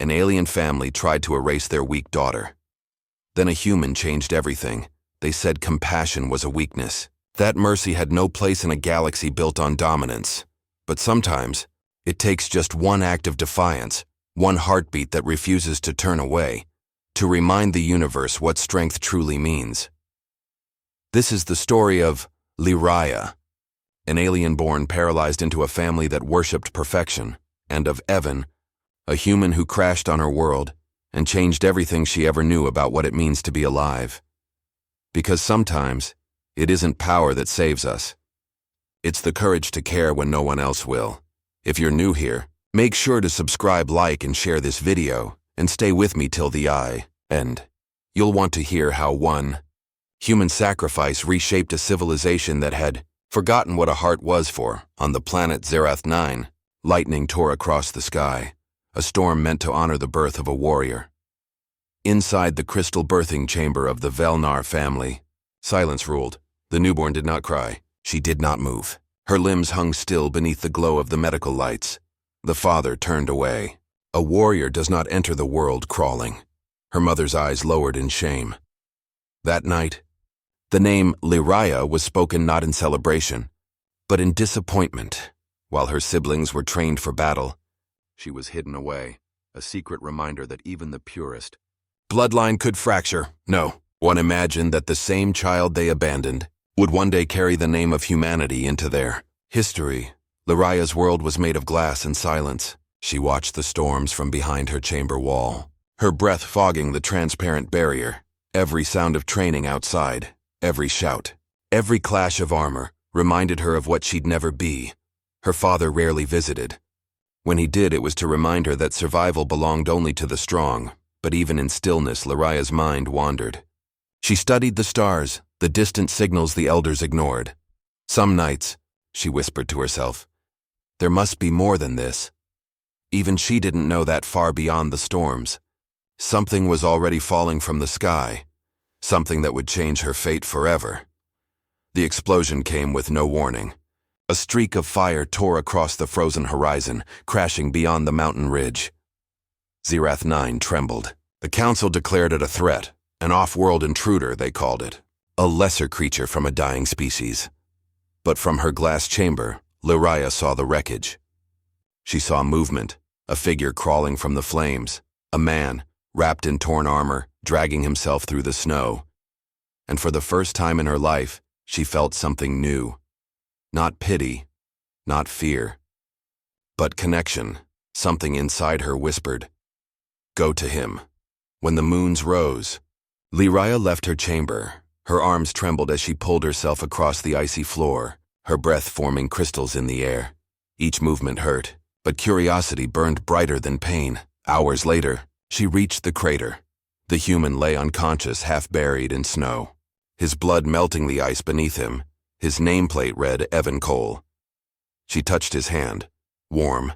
An alien family tried to erase their weak daughter. Then a human changed everything. They said compassion was a weakness, that mercy had no place in a galaxy built on dominance. But sometimes, it takes just one act of defiance, one heartbeat that refuses to turn away, to remind the universe what strength truly means. This is the story of Liraya, an alien born paralyzed into a family that worshipped perfection, and of Evan, a human who crashed on her world and changed everything she ever knew about what it means to be alive. Because sometimes, it isn't power that saves us. It's the courage to care when no one else will. If you're new here, make sure to subscribe, like, and share this video, and stay with me till the end. You'll want to hear how one human sacrifice reshaped a civilization that had forgotten what a heart was for. On the planet Zerath 9, lightning tore across the sky, a storm meant to honor the birth of a warrior. Inside the crystal birthing chamber of the Velnar family, silence ruled. The newborn did not cry. She did not move. Her limbs hung still beneath the glow of the medical lights. The father turned away. A warrior does not enter the world crawling. Her mother's eyes lowered in shame. That night, the name Liraya was spoken not in celebration, but in disappointment. While her siblings were trained for battle, she was hidden away, a secret reminder that even the purest bloodline could fracture. No, one imagined that the same child they abandoned would one day carry the name of humanity into their history. Liraya's world was made of glass and silence. She watched the storms from behind her chamber wall, her breath fogging the transparent barrier. Every sound of training outside, every shout, every clash of armor reminded her of what she'd never be. Her father rarely visited. When he did, it was to remind her that survival belonged only to the strong. But even in stillness, Liraya's mind wandered. She studied the stars, the distant signals the elders ignored. Some nights, she whispered to herself, there must be more than this. Even she didn't know that far beyond the storms. Something was already falling from the sky, something that would change her fate forever. The explosion came with no warning. A streak of fire tore across the frozen horizon, crashing beyond the mountain ridge. Zerath 9 trembled. The council declared it a threat, an off-world intruder, they called it, a lesser creature from a dying species. But from her glass chamber, Liraya saw the wreckage. She saw movement, a figure crawling from the flames, a man, wrapped in torn armor, dragging himself through the snow. And for the first time in her life, she felt something new. Not pity, not fear, but connection. Something inside her whispered, "Go to him." When the moons rose, Liraya left her chamber. Her arms trembled as she pulled herself across the icy floor, her breath forming crystals in the air. Each movement hurt, but curiosity burned brighter than pain. Hours later, she reached the crater. The human lay unconscious, half buried in snow, his blood melting the ice beneath him. His nameplate read Evan Cole. She touched his hand, warm,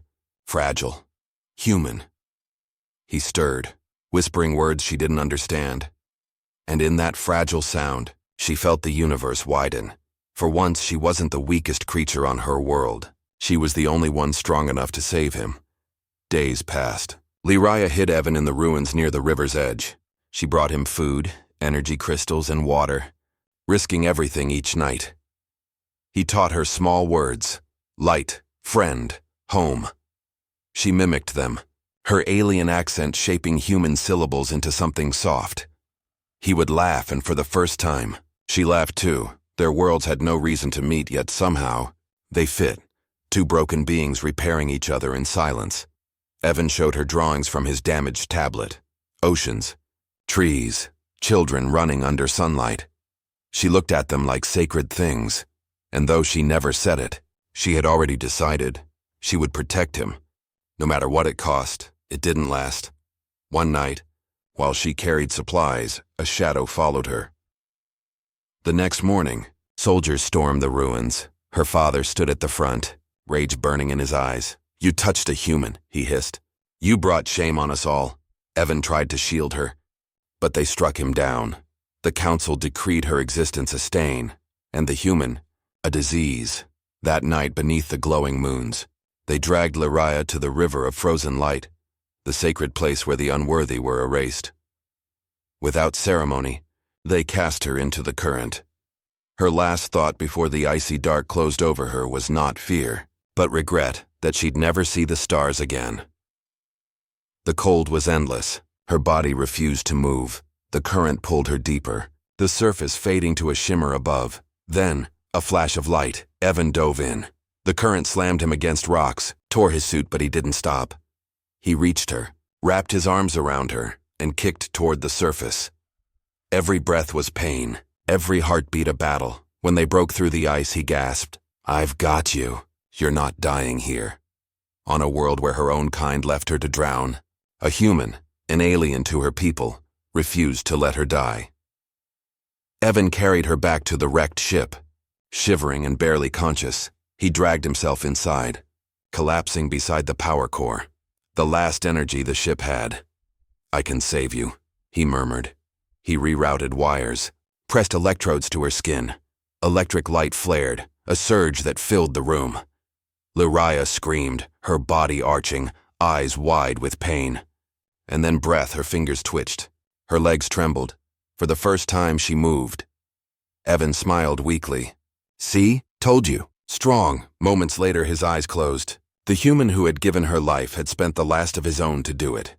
fragile, human. He stirred, whispering words she didn't understand. And in that fragile sound, she felt the universe widen. For once, she wasn't the weakest creature on her world. She was the only one strong enough to save him. Days passed. Liraya hid Evan in the ruins near the river's edge. She brought him food, energy crystals, and water, risking everything each night. He taught her small words: light, friend, home. She mimicked them, her alien accent shaping human syllables into something soft. He would laugh, and for the first time, she laughed too. Their worlds had no reason to meet, yet somehow, they fit. Two broken beings repairing each other in silence. Evan showed her drawings from his damaged tablet. Oceans, trees, children running under sunlight. She looked at them like sacred things. And though she never said it, she had already decided she would protect him. No matter what it cost, it didn't last. One night, while she carried supplies, a shadow followed her. The next morning, soldiers stormed the ruins. Her father stood at the front, rage burning in his eyes. "You touched a human," he hissed. "You brought shame on us all." Evan tried to shield her, but they struck him down. The council decreed her existence a stain, and the human, a disease. That night, beneath the glowing moons, they dragged Liraya to the river of frozen light. the sacred place where the unworthy were erased. Without ceremony, they cast her into the current. Her last thought before the icy dark closed over her was not fear, but regret that she'd never see the stars again. The cold was endless. Her body refused to move. The current pulled her deeper, the surface fading to a shimmer above. Then, a flash of light, Evan dove in. The current slammed him against rocks, tore his suit, but he didn't stop. He reached her, wrapped his arms around her, and kicked toward the surface. Every breath was pain, every heartbeat a battle. When they broke through the ice, he gasped, "I've got you. You're not dying here." On a world where her own kind left her to drown, a human, an alien to her people, refused to let her die. Evan carried her back to the wrecked ship. Shivering and barely conscious, he dragged himself inside, collapsing beside the power core, the last energy the ship had. "I can save you," he murmured. He rerouted wires, pressed electrodes to her skin. Electric light flared, a surge that filled the room. Liraya screamed, her body arching, eyes wide with pain. And then breath, her fingers twitched. Her legs trembled. For the first time, she moved. Evan smiled weakly. "See? Told you. Strong." Moments later, his eyes closed. The human who had given her life had spent the last of his own to do it.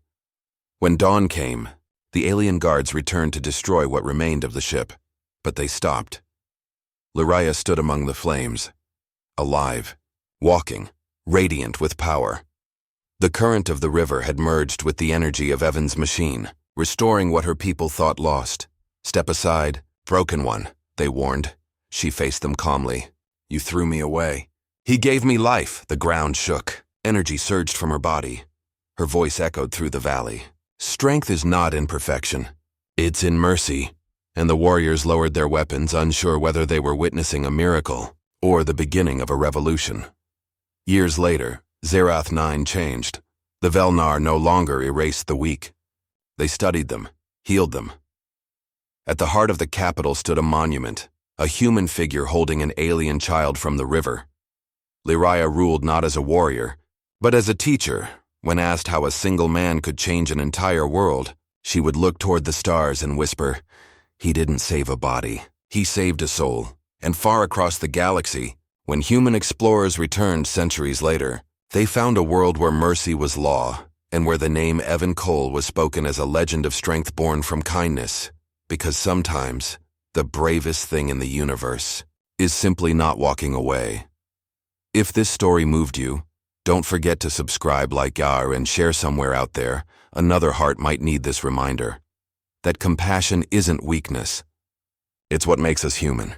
When dawn came, the alien guards returned to destroy what remained of the ship, but they stopped. Liraya stood among the flames, alive, walking, radiant with power. The current of the river had merged with the energy of Evan's machine, restoring what her people thought lost. "Step aside, broken one," they warned. She faced them calmly. "You threw me away." "He gave me life." The ground shook. Energy surged from her body. Her voice echoed through the valley. "Strength is not in perfection. It's in mercy." And the warriors lowered their weapons, unsure whether they were witnessing a miracle or the beginning of a revolution. Years later, Zerath 9 changed. The Velnar no longer erased the weak. They studied them, healed them. At the heart of the capital stood a monument, a human figure holding an alien child from the river. Liraya ruled not as a warrior, but as a teacher. When asked how a single man could change an entire world, she would look toward the stars and whisper, "He didn't save a body. He saved a soul." And far across the galaxy, when human explorers returned centuries later, they found a world where mercy was law, and where the name Evan Cole was spoken as a legend of strength born from kindness, because sometimes the bravest thing in the universe is simply not walking away. If this story moved you, don't forget to subscribe, like Yar, and share somewhere out there. Another heart might need this reminder that compassion isn't weakness. It's what makes us human.